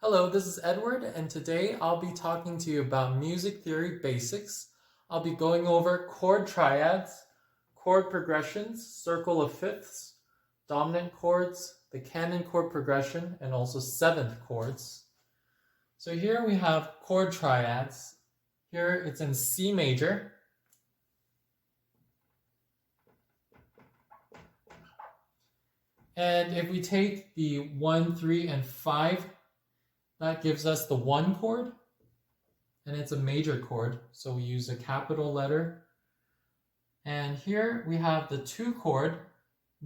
Hello, this is Edward, and today I'll be talking to you about music theory basics. I'll be going over chord triads, chord progressions, circle of fifths, dominant chords, the Canon chord progression, and also seventh chords. So here we have chord triads. Here it's in C major. And if we take the 1, 3, and 5, that gives us the 1 chord, and it's a major chord, so we use a capital letter. And here we have the 2 chord,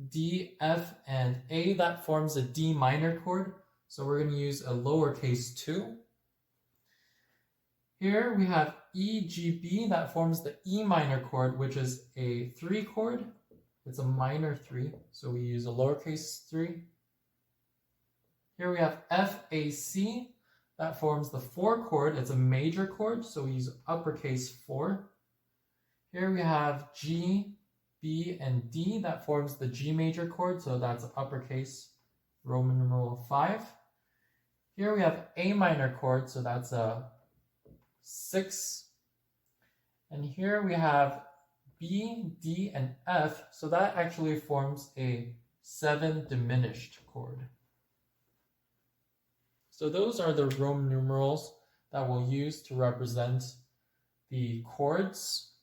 D, F, and A, that forms a D minor chord, so we're going to use a lowercase 2. Here we have E, G, B, that forms the E minor chord, which is a 3 chord. It's a minor 3, so we use a lowercase 3. Here we have F, A, C, that forms the 4 chord. It's a major chord, so we use uppercase 4. Here we have G, B, and D, that forms the G major chord, so that's uppercase Roman numeral 5. Here we have A minor chord, so that's a 6. And here we have B, D, and F, so that actually forms a 7 diminished chord. So those are the Roman numerals that we'll use to represent the chords.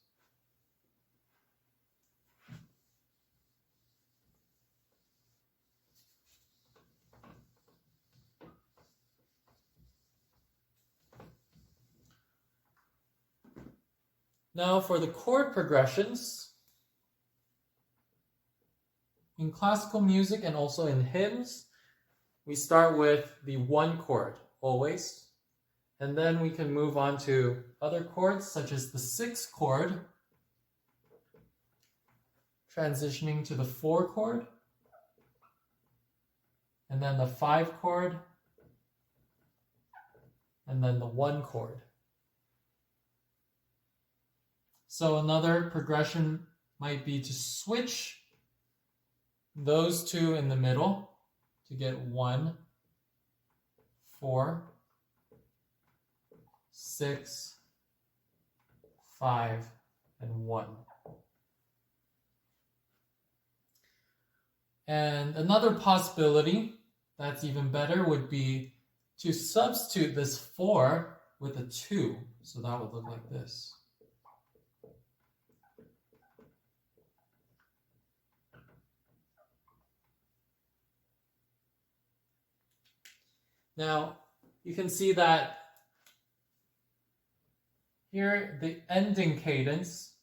Now for the chord progressions, in classical music and also in hymns, we start with the 1 chord, always. And then we can move on to other chords, such as the 6 chord, transitioning to the 4 chord, and then the 5 chord, and then the 1 chord. So another progression might be to switch those 2 in the middle to get 1, 4, 6, 5, and 1. And another possibility that's even better would be to substitute this 4 with a 2. So that would look like this. Now, you can see that here, the ending cadence,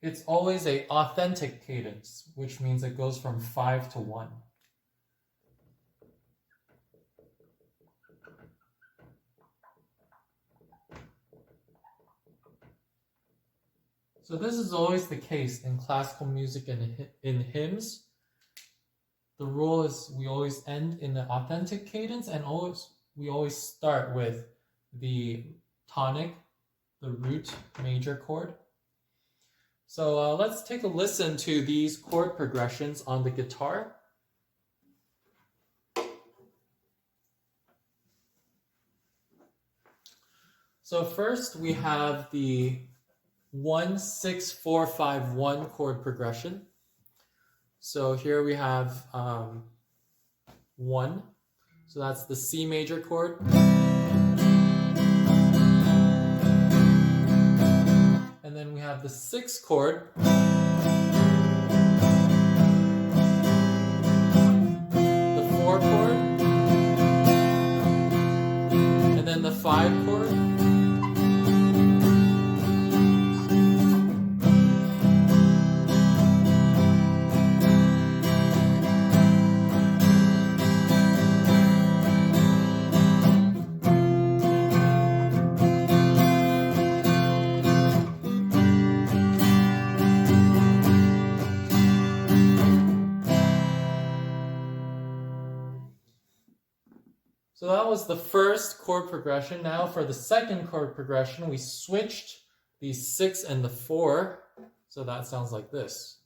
it's always an authentic cadence, which means it goes from 5 to 1. So this is always the case in classical music and in hymns. The rule is we always end in an authentic cadence, and we always start with the tonic, the root major chord. So let's take a listen to these chord progressions on the guitar. So first we have the 1, 6, 4, 5, 1 chord progression. So here we have 1, so that's the C major chord. And then we have the 6 chord. The 4 chord. And then the 5 chord. So that was the first chord progression. Now for the second chord progression, we switched the 6 and the 4. So that sounds like this.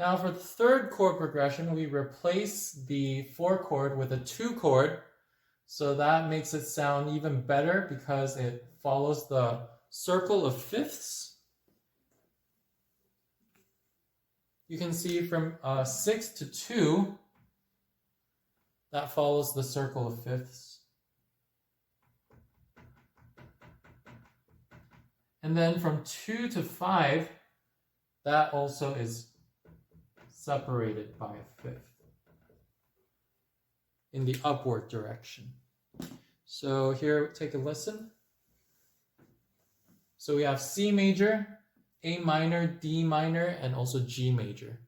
Now for the third chord progression, we replace the 4 chord with a 2 chord. So that makes it sound even better because it follows the circle of fifths. You can see from 6 to 2, that follows the circle of fifths. And then from 2 to 5, that also is separated by a fifth in the upward direction. So here, take a listen. So we have C major, A minor, D minor, and also G major.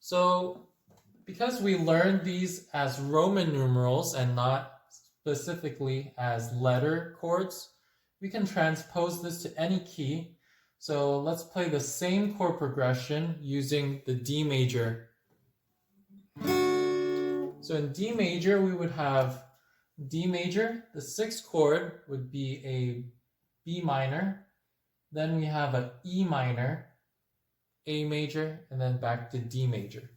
So because we learned these as Roman numerals and not specifically as letter chords, we can transpose this to any key. So let's play the same chord progression using the D major. So in D major, we would have D major. The 6th chord would be a B minor. Then we have an E minor, A major, and then back to D major.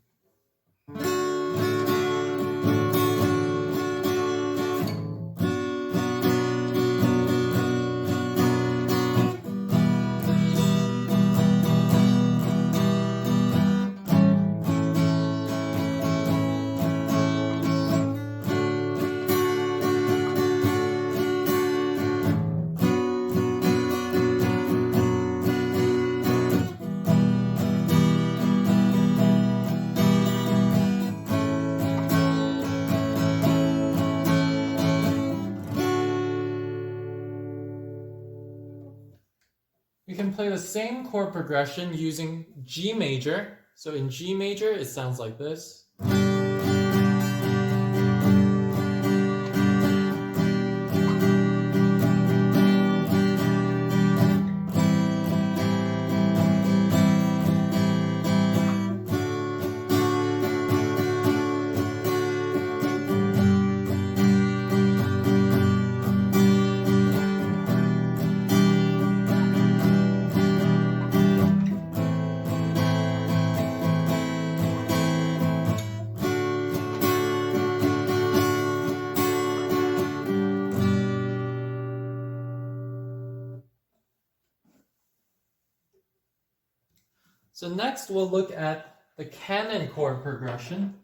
We can play the same chord progression using G major. So in G major, it sounds like this. So next we'll look at the Canon chord progression.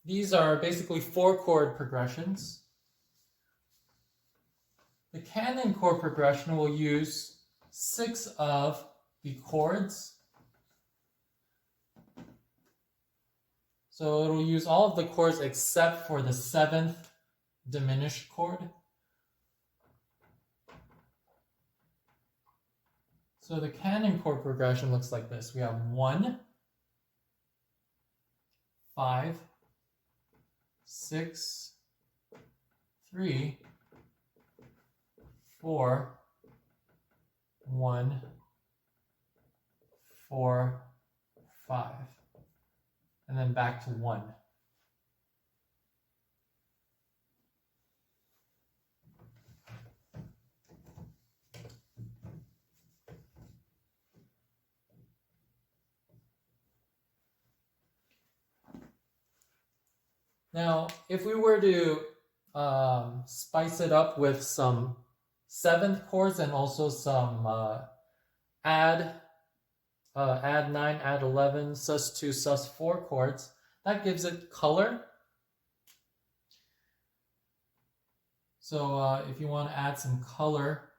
These are basically 4 chord progressions. The Canon chord progression will use 6 of the chords. So it'll use all of the chords except for the 7th diminished chord. So the Canon chord progression looks like this. We have 1, 5, 6, 3, 4, 1, 4, 5, and then back to 1. Now, if we were to spice it up with some 7th chords and also some add 9, add 11, sus2, sus4 chords, that gives it color. So if you want to add some color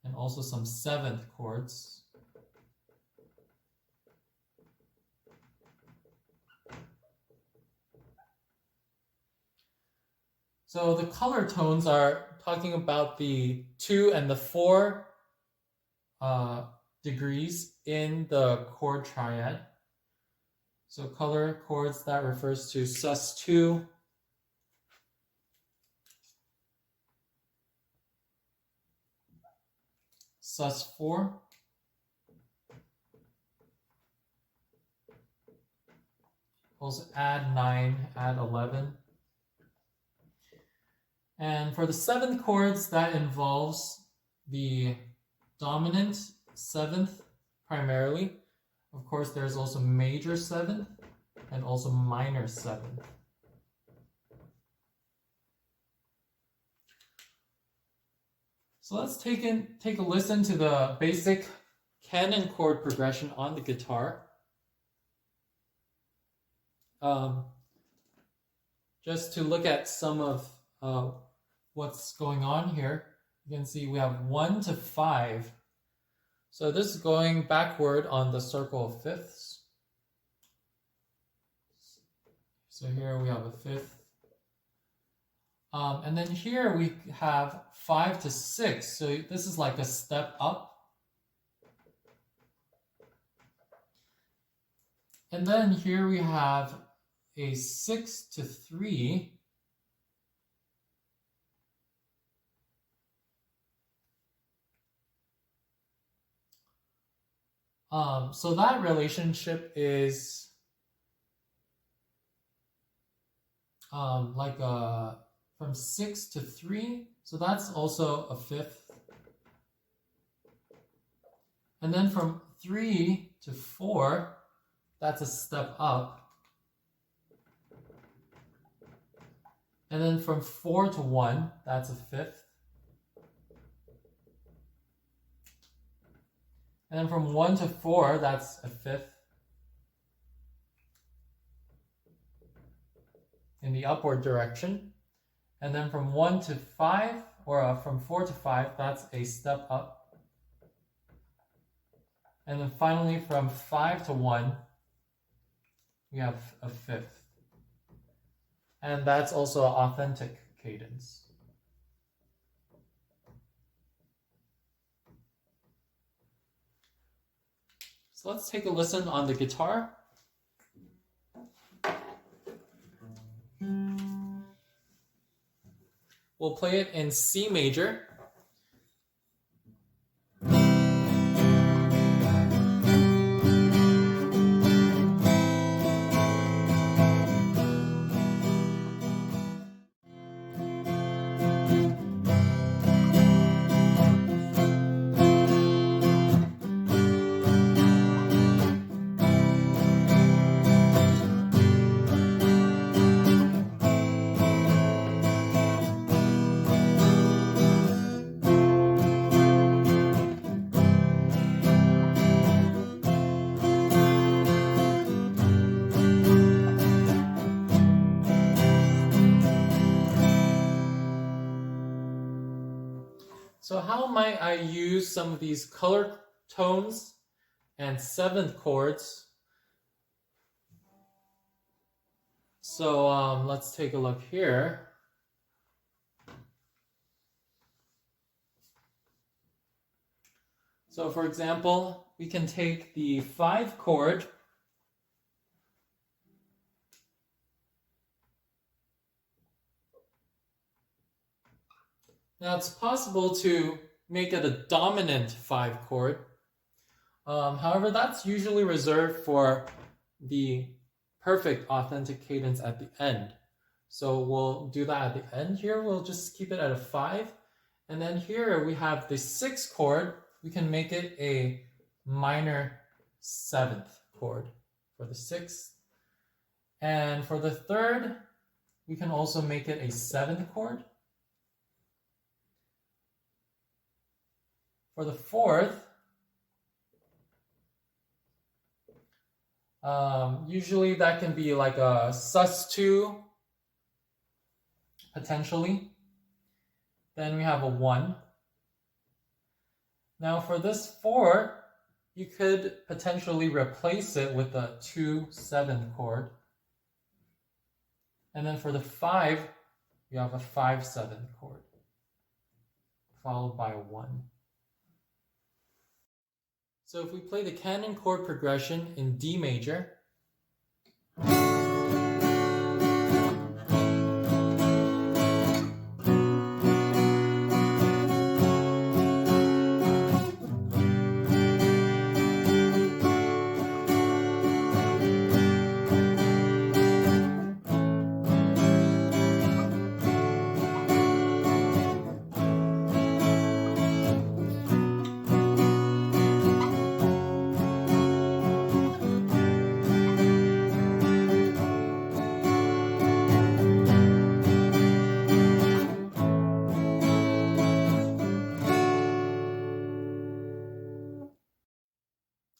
and also some 7th chords, So the color tones are talking about the 2 and the 4 degrees in the chord triad. So color chords, that refers to sus2, sus4, also add 9, add 11. And for the 7th chords, that involves the dominant 7th primarily. Of course, there's also major 7th and also minor 7th. So let's take a listen to the basic Canon chord progression on the guitar. Just to look at some of what's going on here, you can see we have 1 to 5. So this is going backward on the circle of fifths. So here we have a fifth. And then here we have 5 to 6. So this is like a step up. And then here we have a 6 to 3. So that relationship is like from 6 to 3. So that's also a fifth. And then from 3 to 4, that's a step up. And then from 4 to 1, that's a fifth. And then from 1 to 4, that's a fifth. In the upward direction. And then from 1 to 5, or from 4 to 5, that's a step up. And then finally from 5 to 1, we have a fifth. And that's also an authentic cadence. So let's take a listen on the guitar. We'll play it in C major. So how might I use some of these color tones and 7th chords? So let's take a look here. So for example, we can take the 5 chord Now it's possible to make it a dominant 5 chord. However, that's usually reserved for the perfect authentic cadence at the end. So we'll do that at the end here. We'll just keep it at a 5. And then here we have the 6th chord. We can make it a minor 7th chord for the 6th. And for the 3rd, we can also make it a 7th chord. For the 4th, usually that can be like a sus2, potentially. Then we have a 1. Now for this 4, you could potentially replace it with a 2/7 chord. And then for the 5, you have a 5/7 chord, followed by a 1. So if we play the Canon chord progression in D major,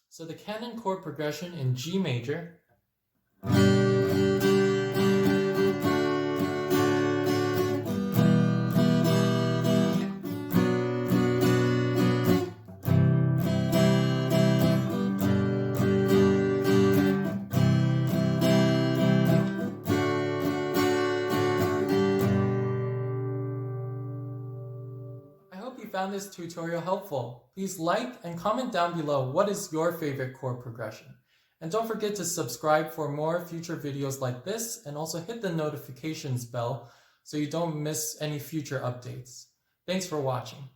so the Canon chord progression in G major, I hope you found this tutorial helpful. Please like and comment down below what is your favorite chord progression. And don't forget to subscribe for more future videos like this, and also hit the notifications bell so you don't miss any future updates. Thanks for watching.